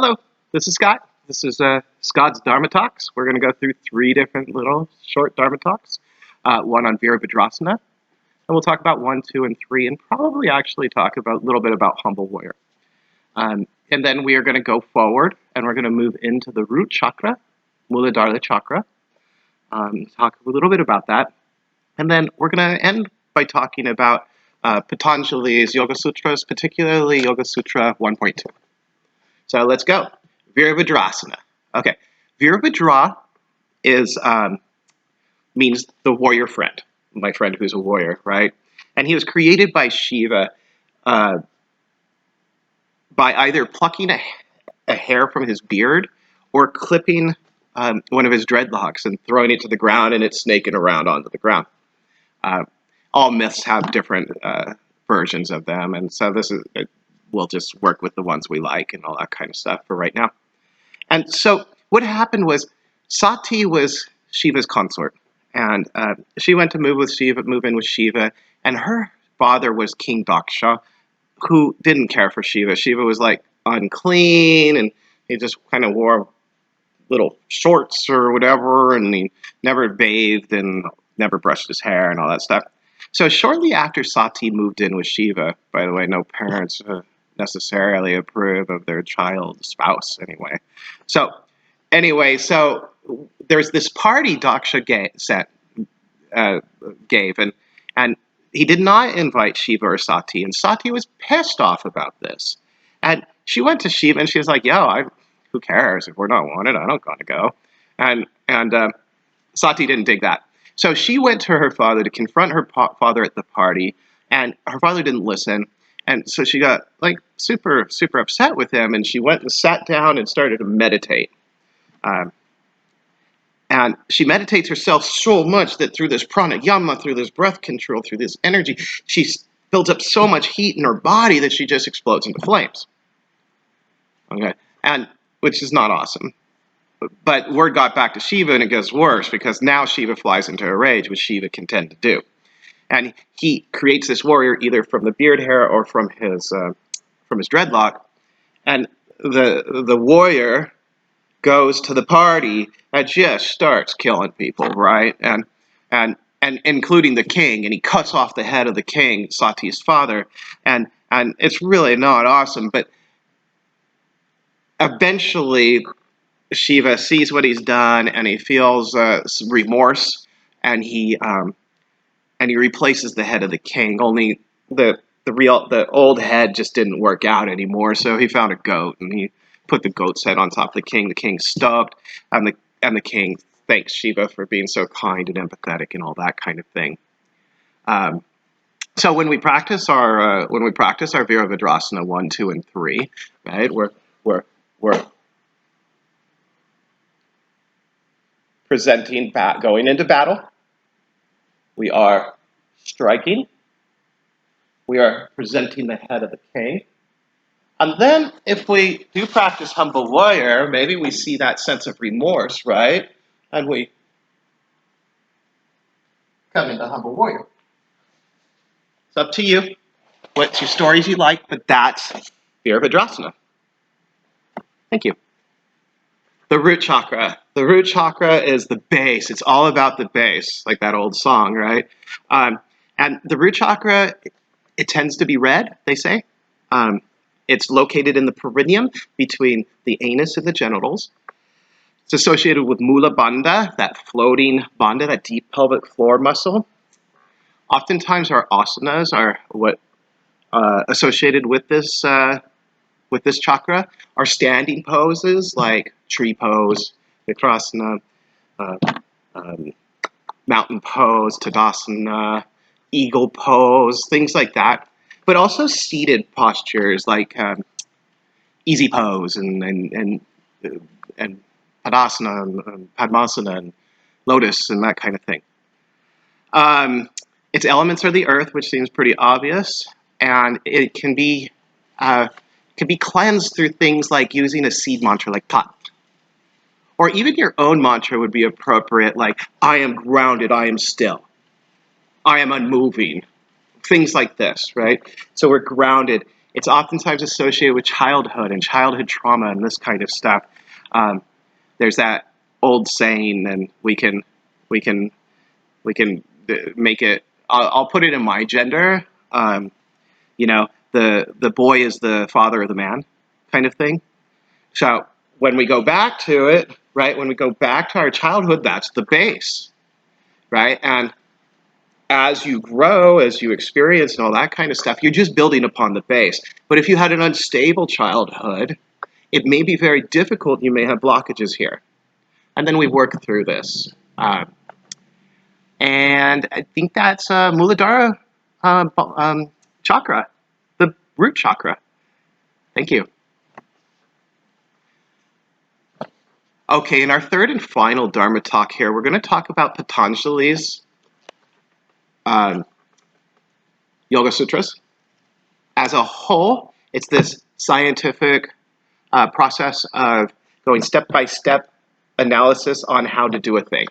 Hello, this is Scott. This is Scott's Dharma Talks. We're going to go through three different little short Dharma Talks. One on Virabhadrasana, and we'll talk about 1, 2, and 3, and probably actually talk about a little bit about Humble Warrior. And then we are going to go forward, and we're going to move into the root chakra, Muladhara chakra, talk a little bit about that. And then we're going to end by talking about Patanjali's Yoga Sutras, particularly Yoga Sutra 1.2. So let's go. Virabhadrasana. Okay, Virabhadra means the warrior friend, my friend who's a warrior, right? And he was created by Shiva by either plucking a hair from his beard or clipping one of his dreadlocks and throwing it to the ground, and it's snaking around onto the ground. All myths have different versions of them, and so we'll just work with the ones we like and all that kind of stuff for right now. And so what happened was Sati was Shiva's consort, and she went to move in with Shiva, and her father was King Daksha, who didn't care for Shiva. Shiva was like unclean, and he just kind of wore little shorts or whatever, and he never bathed and never brushed his hair and all that stuff. So shortly after Sati moved in with Shiva, by the way, no parents necessarily approve of their child spouse anyway. So there's this party Daksha gave, and he did not invite Shiva or Sati, and Sati was pissed off about this. And she went to Shiva and she was like, who cares? If we're not wanted, I don't gotta go. And Sati didn't dig that. So she went to her father to confront her father at the party, and her father didn't listen. And so she got like super, super upset with him, and she went and sat down and started to meditate. And she meditates herself so much that through this pranayama, through this breath control, through this energy, she builds up so much heat in her body that she just explodes into flames. Okay, and which is not awesome. But word got back to Shiva, and it gets worse, because now Shiva flies into a rage, which Shiva can tend to do. And he creates this warrior either from the beard hair or from his dreadlock. And the warrior goes to the party and just starts killing people, right? And including the king, and he cuts off the head of the king, Sati's father, and it's really not awesome. But eventually Shiva sees what he's done, and he feels remorse, and he replaces the head of the king. Only the old head just didn't work out anymore, so he found a goat, and he put the goat's head on top of the king. The king's stoked, and the king thanks Shiva for being so kind and empathetic and all that kind of thing. So when we practice our Virabhadrasana 1, 2, and 3, right, we're presenting going into battle. We are striking. We are presenting the head of the king. And then if we do practice Humble Warrior, maybe we see that sense of remorse, right? And we come into Humble Warrior. It's up to you. What two stories you like, but that's Virabhadrasana. Thank you. The root chakra. The root chakra is the base. It's all about the base, like that old song, right? And the root chakra, it tends to be red, they say. It's located in the perineum between the anus and the genitals. It's associated with Mula Bandha, that floating bandha, that deep pelvic floor muscle. Oftentimes our asanas are what associated with this chakra. Our standing poses like tree pose, Vikrasana, mountain pose, Tadasana, eagle pose, things like that. But also seated postures like easy pose and Tadasana and Padmasana and lotus and that kind of thing. Its elements are the earth, which seems pretty obvious, and it can be cleansed through things like using a seed mantra like Tat. Or even your own mantra would be appropriate, like, I am grounded, I am still. I am unmoving. Things like this, right? So we're grounded It's oftentimes associated with childhood and childhood trauma and this kind of stuff. Um, there's that old saying, and we can make it. I'll put it in my gender. You know, the boy is the father of the man, kind of thing. So when we go back to it, right? When we go back to our childhood, that's the base, right? And as you grow, as you experience and all that kind of stuff, you're just building upon the base. But if you had an unstable childhood, it may be very difficult. You may have blockages here. And then we work through this. And I think that's Muladhara chakra, the root chakra. Thank you. Okay, in our third and final Dharma talk here, we're going to talk about Patanjali's Yoga Sutras. As a whole, it's this scientific process of going step-by-step analysis on how to do a thing.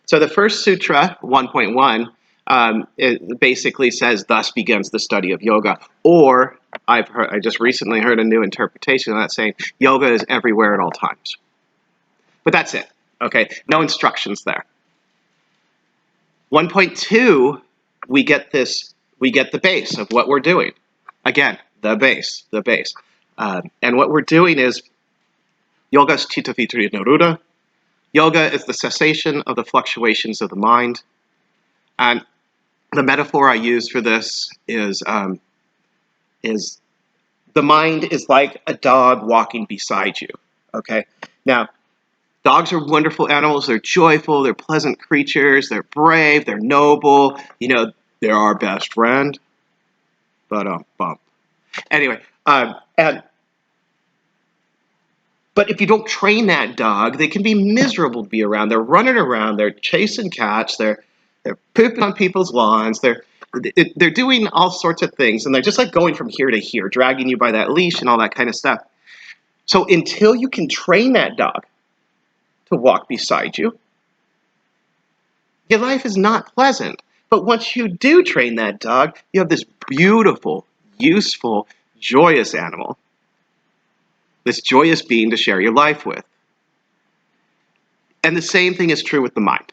So the first sutra, 1.1, it basically says, "Thus begins the study of yoga." Or I just recently heard a new interpretation of that saying, "Yoga is everywhere at all times." But that's it. Okay, no instructions there. 1.2, we get the base of what we're doing. Again, the base. And what we're doing is yoga is citta vittri nirodha. Yoga is the cessation of the fluctuations of the mind. And the metaphor I use for this is the mind is like a dog walking beside you. Okay? Now, dogs are wonderful animals. They're joyful. They're pleasant creatures. They're brave. They're noble. You know, they're our best friend. But bump. Anyway, but if you don't train that dog, they can be miserable to be around. They're running around. They're chasing cats. They're pooping on people's lawns. They're doing all sorts of things, and they're just like going from here to here, dragging you by that leash and all that kind of stuff. So until you can train that dog to walk beside you, your life is not pleasant. But once you do train that dog, you have this beautiful, useful, joyous animal, this joyous being to share your life with. And the same thing is true with the mind.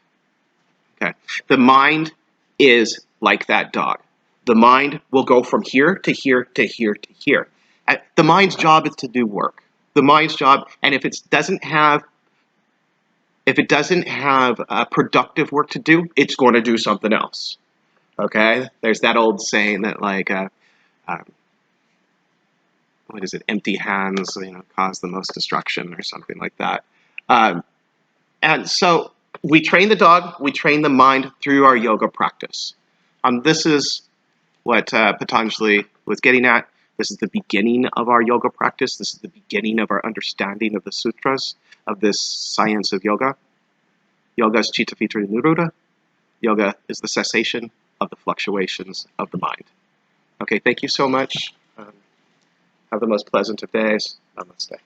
Okay, the mind is like that dog. The mind will go from here to here to here to here. The mind's job is to do work. The mind's job, and if it doesn't have productive work to do, it's going to do something else. Okay, there's that old saying that like, what is it? Empty hands, cause the most destruction, or something like that. And so we train the dog, we train the mind through our yoga practice. This is what Patanjali was getting at. This is the beginning of our yoga practice. This is the beginning of our understanding of the sutras, of this science of yoga. Yoga is citta vittri nirodha. Yoga is the cessation of the fluctuations of the mind. Okay, thank you so much. Have the most pleasant of days. Namaste.